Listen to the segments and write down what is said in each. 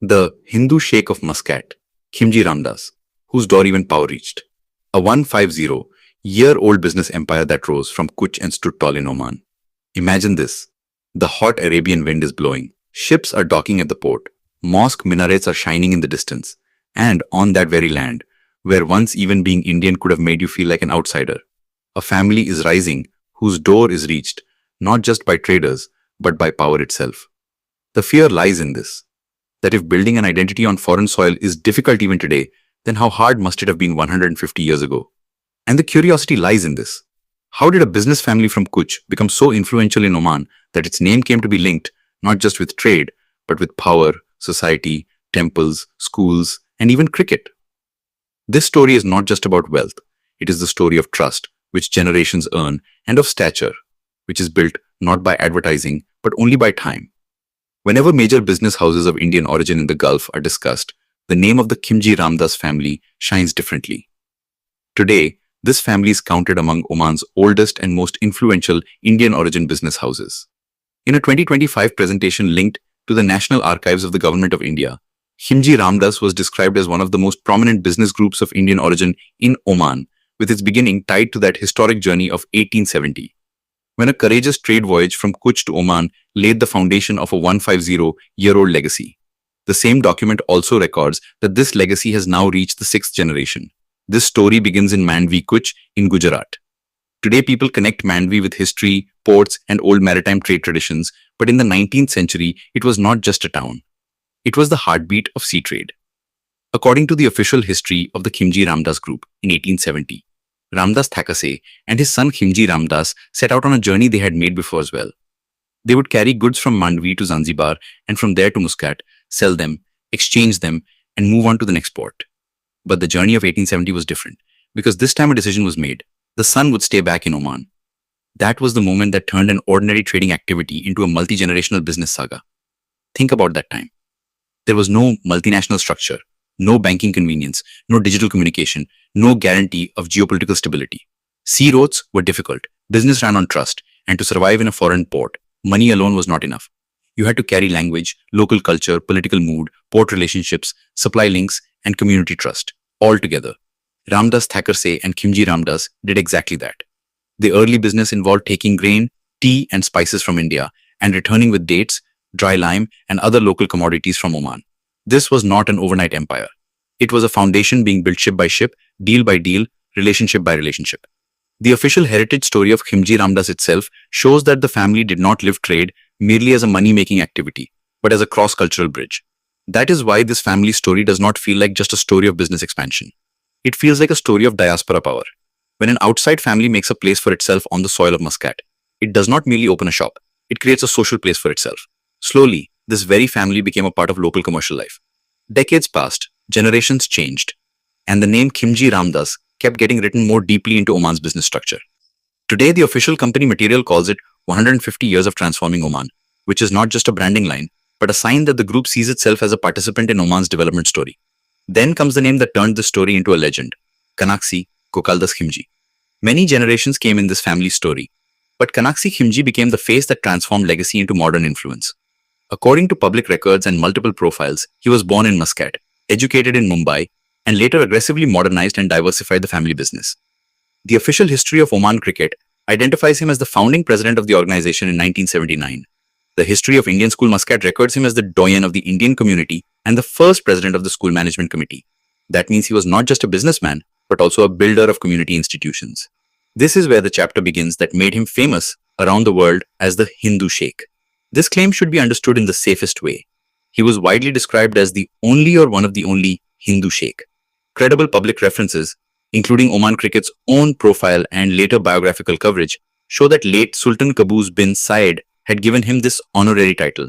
The Hindu Sheikh of Muscat, Khimji Ramdas, whose door even power reached. A 150-year-old business empire that rose from Kutch and stood tall in Oman. Imagine this. The hot Arabian wind is blowing. Ships are docking at the port. Mosque minarets are shining in the distance. And on that very land, where once even being Indian could have made you feel like an outsider, a family is rising whose door is reached, not just by traders, but by power itself. The fear lies in this, that if building an identity on foreign soil is difficult even today, then how hard must it have been 150 years ago? And the curiosity lies in this. How did a business family from Kutch become so influential in Oman that its name came to be linked not just with trade, but with power, society, temples, schools, and even cricket? This story is not just about wealth. It is the story of trust, which generations earn, and of stature, which is built not by advertising, but only by time. Whenever major business houses of Indian origin in the Gulf are discussed, the name of the Khimji Ramdas family shines differently. Today, this family is counted among Oman's oldest and most influential Indian origin business houses. In a 2025 presentation linked to the National Archives of the Government of India, Khimji Ramdas was described as one of the most prominent business groups of Indian origin in Oman, with its beginning tied to that historic journey of 1870. When a courageous trade voyage from Kutch to Oman laid the foundation of a 150-year-old legacy. The same document also records that this legacy has now reached the 6th generation. This story begins in Mandvi, Kutch in Gujarat. Today people connect Mandvi with history, ports, and old maritime trade traditions, but in the 19th century, it was not just a town. It was the heartbeat of sea trade. According to the official history of the Khimji Ramdas group in 1870, Ramdas Thakase and his son Khimji Ramdas set out on a journey they had made before as well. They would carry goods from Mandvi to Zanzibar and from there to Muscat, sell them, exchange them, and move on to the next port. But the journey of 1870 was different, because this time a decision was made. The son would stay back in Oman. That was the moment that turned an ordinary trading activity into a multi-generational business saga. Think about that time. There was no multinational structure, no banking convenience, no digital communication, no guarantee of geopolitical stability. Sea routes were difficult, business ran on trust, and to survive in a foreign port, money alone was not enough. You had to carry language, local culture, political mood, port relationships, supply links, and community trust, all together. Ramdas Thakase and Khimji Ramdas did exactly that. The early business involved taking grain, tea, and spices from India and returning with dates, dry lime, and other local commodities from Oman. This was not an overnight empire. It was a foundation being built ship by ship, deal by deal, relationship by relationship. The official heritage story of Khimji Ramdas itself shows that the family did not live trade merely as a money-making activity, but as a cross-cultural bridge. That is why this family story does not feel like just a story of business expansion. It feels like a story of diaspora power. When an outside family makes a place for itself on the soil of Muscat, it does not merely open a shop, it creates a social place for itself. Slowly, this very family became a part of local commercial life. Decades passed, generations changed, and the name Khimji Ramdas kept getting written more deeply into Oman's business structure. Today, the official company material calls it 150 years of transforming Oman, which is not just a branding line, but a sign that the group sees itself as a participant in Oman's development story. Then comes the name that turned this story into a legend, Kanaksi Khimji. Many generations came in this family story, but Kanaksi Khimji became the face that transformed legacy into modern influence. According to public records and multiple profiles, he was born in Muscat, educated in Mumbai, and later aggressively modernized and diversified the family business. The official history of Oman cricket identifies him as the founding president of the organization in 1979. The history of Indian School Muscat records him as the doyen of the Indian community and the first president of the school management committee. That means he was not just a businessman, but also a builder of community institutions. This is where the chapter begins that made him famous around the world as the Hindu Sheikh. This claim should be understood in the safest way. He was widely described as the only or one of the only Hindu Sheikh. Credible public references, including Oman cricket's own profile and later biographical coverage, show that late Sultan Qaboos bin Said had given him this honorary title.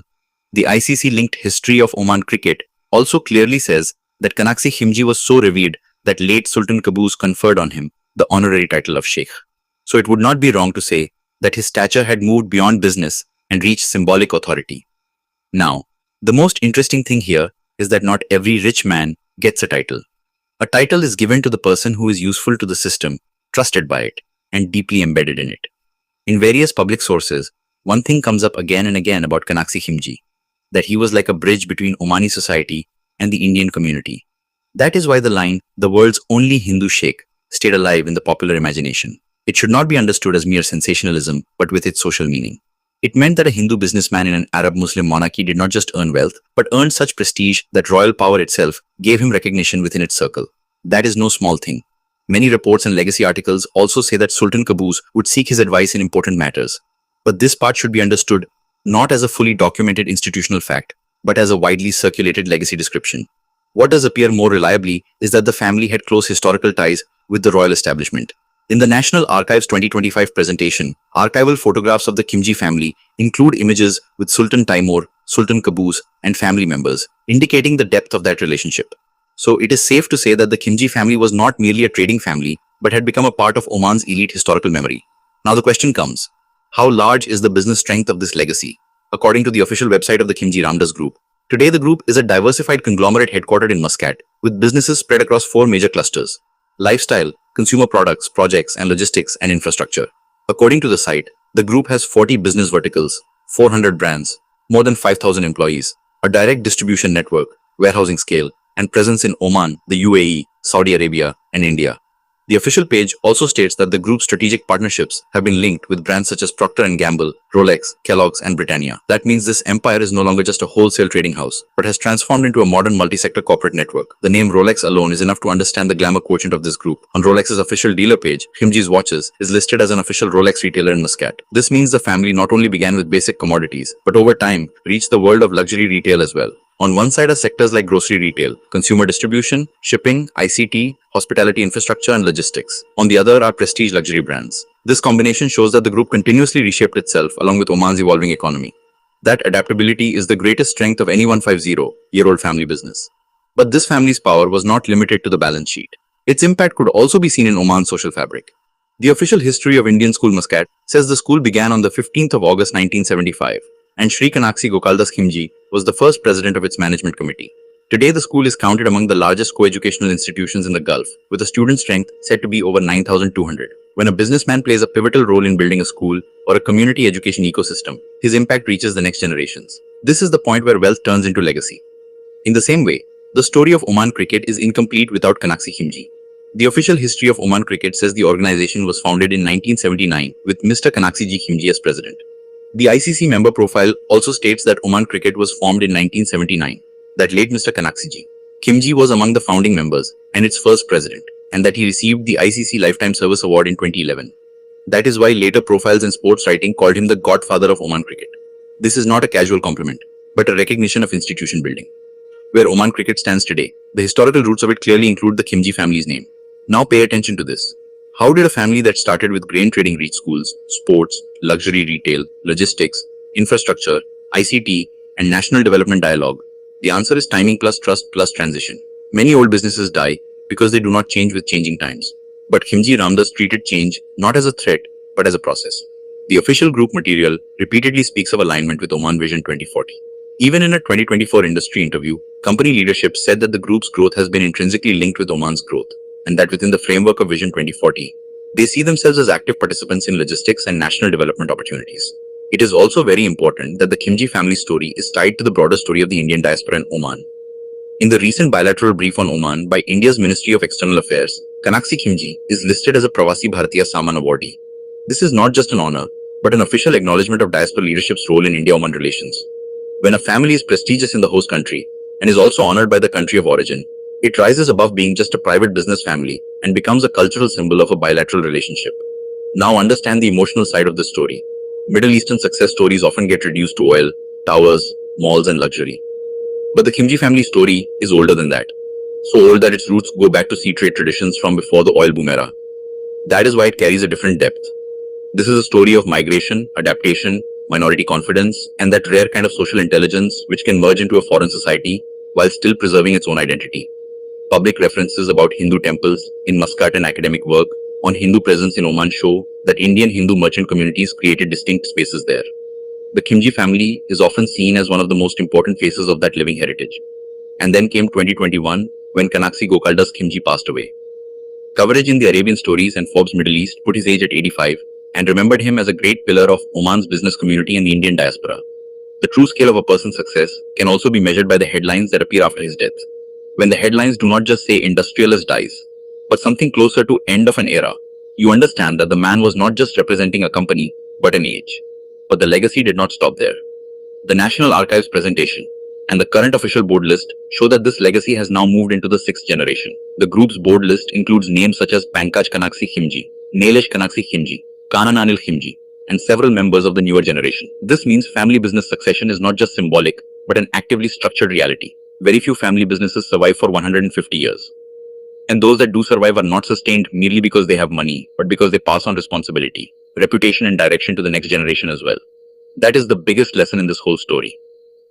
The ICC-linked history of Oman cricket also clearly says that Kanaksi Khimji was so revered that late Sultan Qaboos conferred on him the honorary title of Sheikh. So it would not be wrong to say that his stature had moved beyond business and reached symbolic authority. Now, the most interesting thing here is that not every rich man gets a title. A title is given to the person who is useful to the system, trusted by it, and deeply embedded in it. In various public sources, one thing comes up again and again about Kanaksi Khimji. that he was like a bridge between Omani society and the Indian community. That is why the line, "the world's only Hindu Sheikh," stayed alive in the popular imagination. It should not be understood as mere sensationalism, but with its social meaning. It meant that a Hindu businessman in an Arab-Muslim monarchy did not just earn wealth, but earned such prestige that royal power itself gave him recognition within its circle. That is no small thing. Many reports and legacy articles also say that Sultan Qaboos would seek his advice in important matters. But this part should be understood not as a fully documented institutional fact, but as a widely circulated legacy description. What does appear more reliably is that the family had close historical ties with the royal establishment. In the National Archives 2025 presentation, archival photographs of the Khimji family include images with Sultan Taimur, Sultan Qaboos, and family members, indicating the depth of that relationship. So it is safe to say that the Khimji family was not merely a trading family, but had become a part of Oman's elite historical memory. Now the question comes, how large is the business strength of this legacy? According to the official website of the Khimji Ramdas Group, today the group is a diversified conglomerate headquartered in Muscat, with businesses spread across 4 major clusters: lifestyle, consumer products, projects, and logistics and infrastructure. According to the site, the group has 40 business verticals, 400 brands, more than 5,000 employees, a direct distribution network, warehousing scale, and presence in Oman, the UAE, Saudi Arabia, and India. The official page also states that the group's strategic partnerships have been linked with brands such as Procter & Gamble, Rolex, Kellogg's, and Britannia. That means this empire is no longer just a wholesale trading house, but has transformed into a modern multi-sector corporate network. The name Rolex alone is enough to understand the glamour quotient of this group. On Rolex's official dealer page, Khimji's Watches is listed as an official Rolex retailer in Muscat. This means the family not only began with basic commodities, but over time reached the world of luxury retail as well. On one side are sectors like grocery retail, consumer distribution, shipping, ICT, hospitality infrastructure, and logistics. On the other are prestige luxury brands. This combination shows that the group continuously reshaped itself along with Oman's evolving economy. That adaptability is the greatest strength of any 150-year-old family business. But this family's power was not limited to the balance sheet. Its impact could also be seen in Oman's social fabric. The official history of Indian School Muscat says the school began on the 15th of August 1975. And Sri Kanaksi Khimji was the first president of its management committee. Today, the school is counted among the largest co-educational institutions in the Gulf, with a student strength said to be over 9,200. When a businessman plays a pivotal role in building a school or a community education ecosystem, his impact reaches the next generations. This is the point where wealth turns into legacy. In the same way, the story of Oman cricket is incomplete without Kanaksi Khimji. The official history of Oman cricket says the organization was founded in 1979 with Mr. Kanaksi Khimji as president. The ICC member profile also states that Oman cricket was formed in 1979, that late Mr. Kanaksi Khimji was among the founding members and its first president, and that he received the ICC Lifetime Service Award in 2011. That is why later profiles and sports writing called him the godfather of Oman cricket. This is not a casual compliment, but a recognition of institution building. Where Oman cricket stands today, the historical roots of it clearly include the Khimji family's name. Now pay attention to this. How did a family that started with grain trading reach schools, sports, luxury retail, logistics, infrastructure, ICT, and national development dialogue? The answer is timing plus trust plus transition. Many old businesses die because they do not change with changing times. But Khimji Ramdas treated change not as a threat, but as a process. The official group material repeatedly speaks of alignment with Oman Vision 2040. Even in a 2024 industry interview, company leadership said that the group's growth has been intrinsically linked with Oman's growth, and that within the framework of Vision 2040, they see themselves as active participants in logistics and national development opportunities. It is also very important that the Khimji family story is tied to the broader story of the Indian diaspora in Oman. In the recent bilateral brief on Oman by India's Ministry of External Affairs, Kanaksi Khimji is listed as a Pravasi Bharatiya Samman awardee. This is not just an honor, but an official acknowledgement of diaspora leadership's role in India-Oman relations. When a family is prestigious in the host country and is also honored by the country of origin, it rises above being just a private business family and becomes a cultural symbol of a bilateral relationship. Now understand the emotional side of this story. Middle Eastern success stories often get reduced to oil, towers, malls, and luxury. But the Khimji family story is older than that. So old that its roots go back to sea trade traditions from before the oil boom era. That is why it carries a different depth. This is a story of migration, adaptation, minority confidence, and that rare kind of social intelligence which can merge into a foreign society while still preserving its own identity. Public references about Hindu temples in Muscat and academic work on Hindu presence in Oman show that Indian Hindu merchant communities created distinct spaces there. The Khimji family is often seen as one of the most important faces of that living heritage. And then came 2021 when Kanaksi Khimji passed away. Coverage in the Arabian Stories and Forbes Middle East put his age at 85 and remembered him as a great pillar of Oman's business community and the Indian diaspora. The true scale of a person's success can also be measured by the headlines that appear after his death. When the headlines do not just say industrialist dies, but something closer to end of an era, you understand that the man was not just representing a company, but an age. But the legacy did not stop there. The National Archives presentation and the current official board list show that this legacy has now moved into the sixth generation. The group's board list includes names such as Pankaj Kanaksi Khimji, Nilesh Kanaksi Khimji, Kanananil Khimji, and several members of the newer generation. This means family business succession is not just symbolic, but an actively structured reality. Very few family businesses survive for 150 years. And those that do survive are not sustained merely because they have money, but because they pass on responsibility, reputation, and direction to the next generation as well. That is the biggest lesson in this whole story.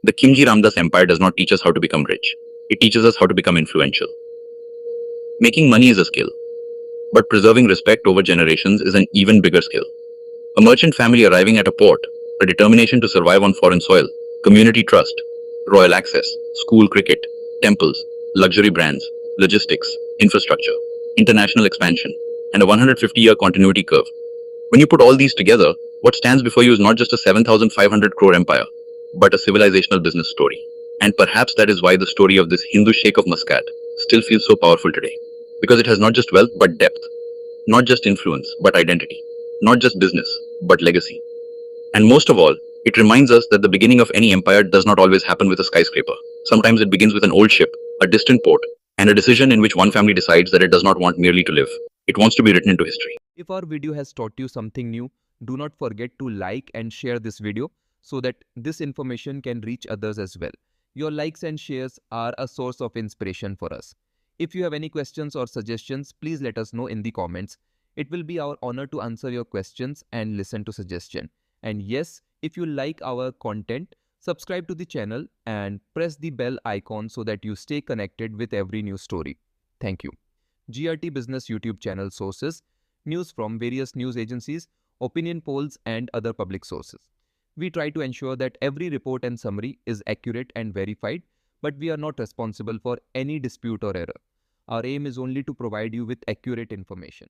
The Khimji Ramdas empire does not teach us how to become rich. It teaches us how to become influential. Making money is a skill, but preserving respect over generations is an even bigger skill. A merchant family arriving at a port, a determination to survive on foreign soil, community trust, royal access, school cricket, temples, luxury brands, logistics, infrastructure, international expansion, and a 150-year continuity curve. When you put all these together, what stands before you is not just a 7,500 crore empire, but a civilizational business story. And perhaps that is why the story of this Hindu Sheikh of Muscat still feels so powerful today. Because it has not just wealth, but depth. Not just influence, but identity. Not just business, but legacy. And most of all, it reminds us that the beginning of any empire does not always happen with a skyscraper. Sometimes it begins with an old ship, a distant port, and a decision in which one family decides that it does not want merely to live. It wants to be written into history. If our video has taught you something new, do not forget to like and share this video so that this information can reach others as well. Your likes and shares are a source of inspiration for us. If you have any questions or suggestions, please let us know in the comments. It will be our honor to answer your questions and listen to suggestions. And yes, if you like our content, subscribe to the channel and press the bell icon so that you stay connected with every new story. Thank you. GRT Business YouTube channel sources, news from various news agencies, opinion polls and other public sources. We try to ensure that every report and summary is accurate and verified, but we are not responsible for any dispute or error. Our aim is only to provide you with accurate information.